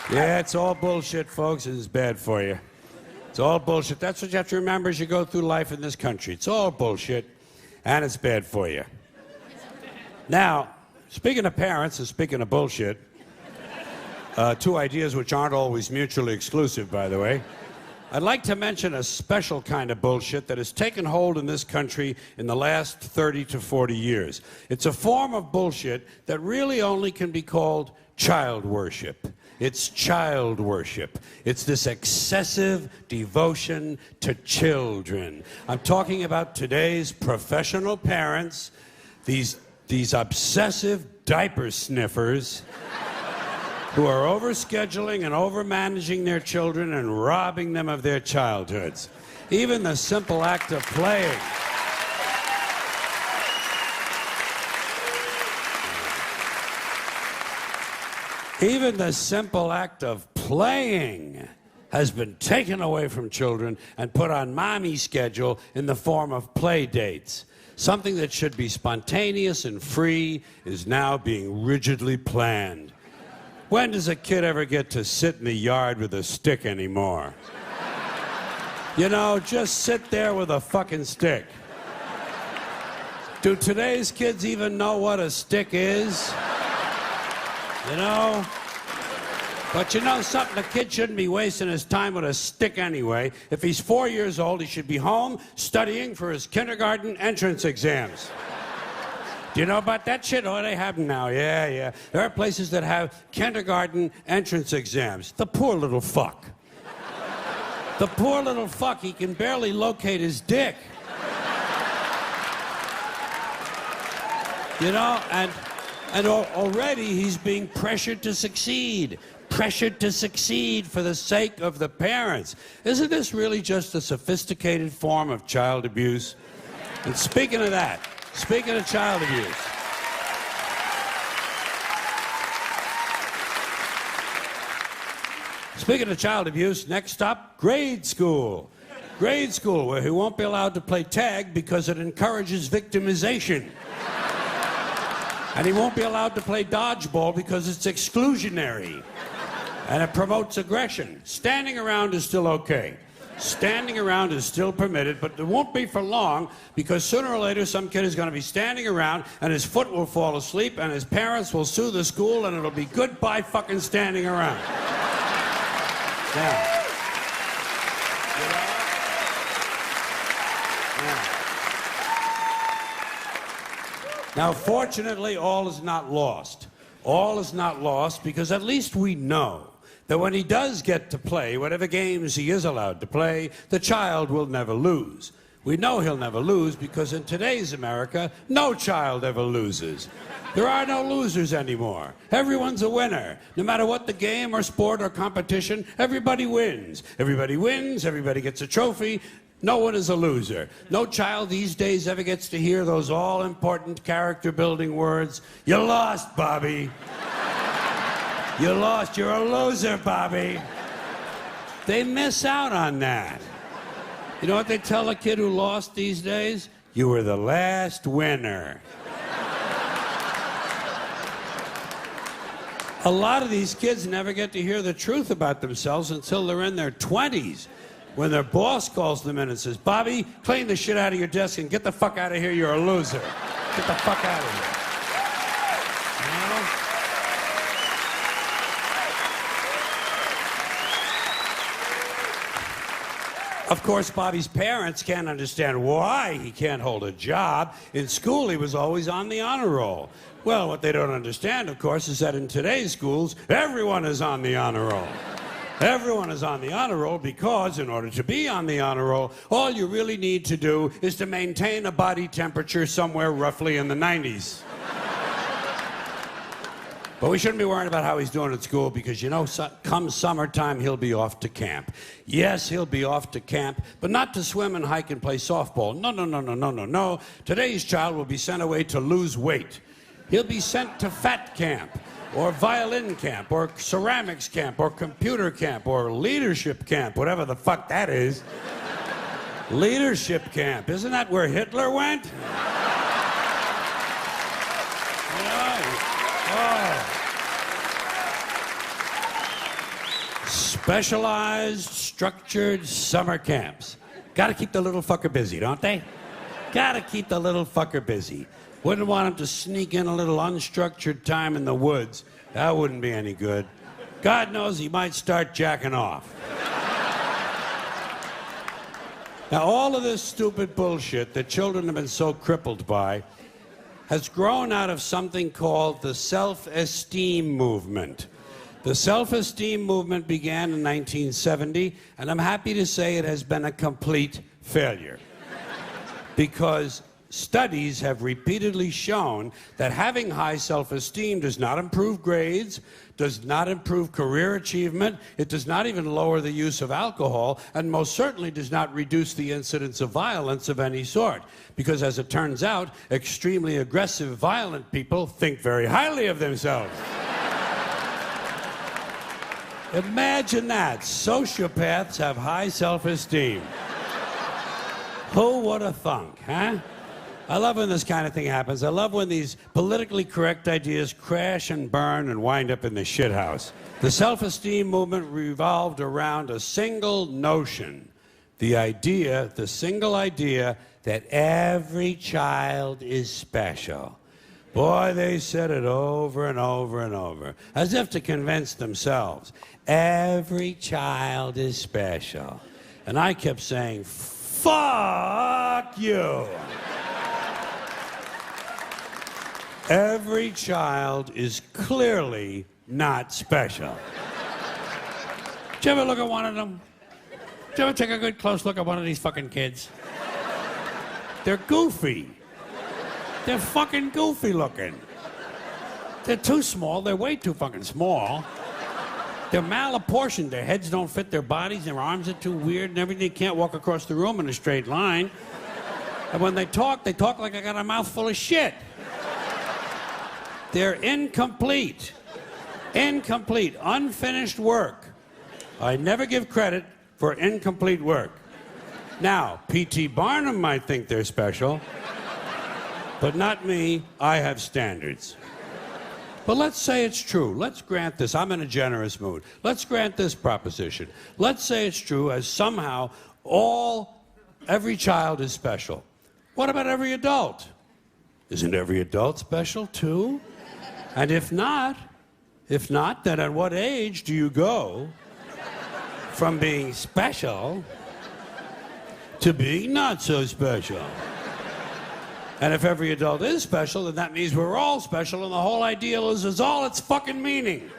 Yeah, it's all bullshit, folks. It's bad for you. It's all bullshit. That's what you have to remember as you go through life in this country. It's all bullshit, and it's bad for you. Now, speaking of parents and speaking of bullshit, two ideas which aren't always mutually exclusive, by the way, I'd like to mention a special kind of bullshit that has taken hold in this country in the last 30 to 40 years. It's a form of bullshit that really only can be called child worship. It's child worship. It's this excessive devotion to children. I'm talking about today's professional parents, these obsessive diaper sniffers who are overscheduling and overmanaging their children and robbing them of their childhoods. Even the simple act of playing. Even the simple act of playing has been taken away from children and put on mommy's schedule in the form of play dates. Something that should be spontaneous and free is now being rigidly planned. When does a kid ever get to sit in the yard with a stick anymore? You know, just sit there with a fucking stick. Do today's kids even know what a stick is? You know? But you know something? A kid shouldn't be wasting his time with a stick anyway. If he's 4 years old, he should be home studying for his kindergarten entrance exams. Do you know about that shit? Oh, they have them now. Yeah. There are places that have kindergarten entrance exams. The poor little fuck. The poor little fuck, he can barely locate his dick. You know, and already he's being pressured to succeed. Pressured to succeed for the sake of the parents. Isn't this really just a sophisticated form of child abuse? And speaking of that, speaking of child abuse, next up, grade school. Grade school, where he won't be allowed to play tag because it encourages victimization. And he won't be allowed to play dodgeball because it's exclusionary. And it promotes aggression. Standing around is still okay. Standing around is still permitted, but it won't be for long because sooner or later some kid is going to be standing around and his foot will fall asleep and his parents will sue the school and it'll be goodbye fucking standing around. Yeah. Now, fortunately, all is not lost. All is not lost because at least we know that when he does get to play, whatever games he is allowed to play, the child will never lose. We know he'll never lose because in today's America, no child ever loses. There are no losers anymore. Everyone's a winner. No matter what the game or sport or competition, everybody wins. Everybody wins, everybody gets a trophy. No one is a loser. No child these days ever gets to hear those all-important character-building words, "You lost, Bobby. You lost. You're a loser, Bobby." They miss out on that. You know what they tell a kid who lost these days? You were the last winner. A lot of these kids never get to hear the truth about themselves until they're in their 20s. When their boss calls them in and says, "Bobby, clean the shit out of your desk and get the fuck out of here, you're a loser. Get the fuck out of here." You know? Of course, Bobby's parents can't understand why he can't hold a job. In school, he was always on the honor roll. Well, what they don't understand, of course, is that in today's schools, everyone is on the honor roll. Everyone is on the honor roll because in order to be on the honor roll, all you really need to do is to maintain a body temperature somewhere roughly in the 90s. But we shouldn't be worrying about how he's doing at school because, you know, come summertime, he'll be off to camp. Yes, he'll be off to camp, but not to swim and hike and play softball. No. Today's child will be sent away to lose weight. He'll be sent to fat camp, or violin camp, or ceramics camp, or computer camp, or leadership camp, whatever the fuck that is. Leadership camp. Isn't that where Hitler went? Specialized, structured summer camps. Gotta keep the little fucker busy, don't they? Gotta keep the little fucker busy. Wouldn't want him to sneak in a little unstructured time in the woods. That wouldn't be any good. God knows he might start jacking off. Now, all of this stupid bullshit that children have been so crippled by has grown out of something called the self-esteem movement. The self-esteem movement began in 1970, and I'm happy to say it has been a complete failure. Because studies have repeatedly shown that having high self-esteem does not improve grades, does not improve career achievement, it does not even lower the use of alcohol, and most certainly does not reduce the incidence of violence of any sort. Because as it turns out, extremely aggressive, violent people think very highly of themselves. Imagine that. Sociopaths have high self-esteem. Who would have thunk, huh? I love when this kind of thing happens. I love when these politically correct ideas crash and burn and wind up in the shithouse. The self-esteem movement revolved around a single notion. The single idea that every child is special. Boy, they said it over and over and over, as if to convince themselves. Every child is special. And I kept saying, fuck you. Every child is clearly not special. Did you ever look at one of them? Did you ever take a good close look at one of these fucking kids? They're goofy. They're fucking goofy looking. They're too small. They're way too fucking small. They're malapportioned. Their heads don't fit their bodies. Their arms are too weird and everything. They can't walk across the room in a straight line. And when they talk like I got a mouthful of shit. They're incomplete. Incomplete. Unfinished work. I never give credit for incomplete work. Now, P.T. Barnum might think they're special, but not me. I have standards. But let's say it's true. Let's grant this. I'm in a generous mood. Let's grant this proposition. Let's say it's true as somehow every child is special. What about every adult? Isn't every adult special too? And if not, then at what age do you go from being special to being not so special? And if every adult is special, then that means we're all special, and the whole idea loses all its fucking meaning.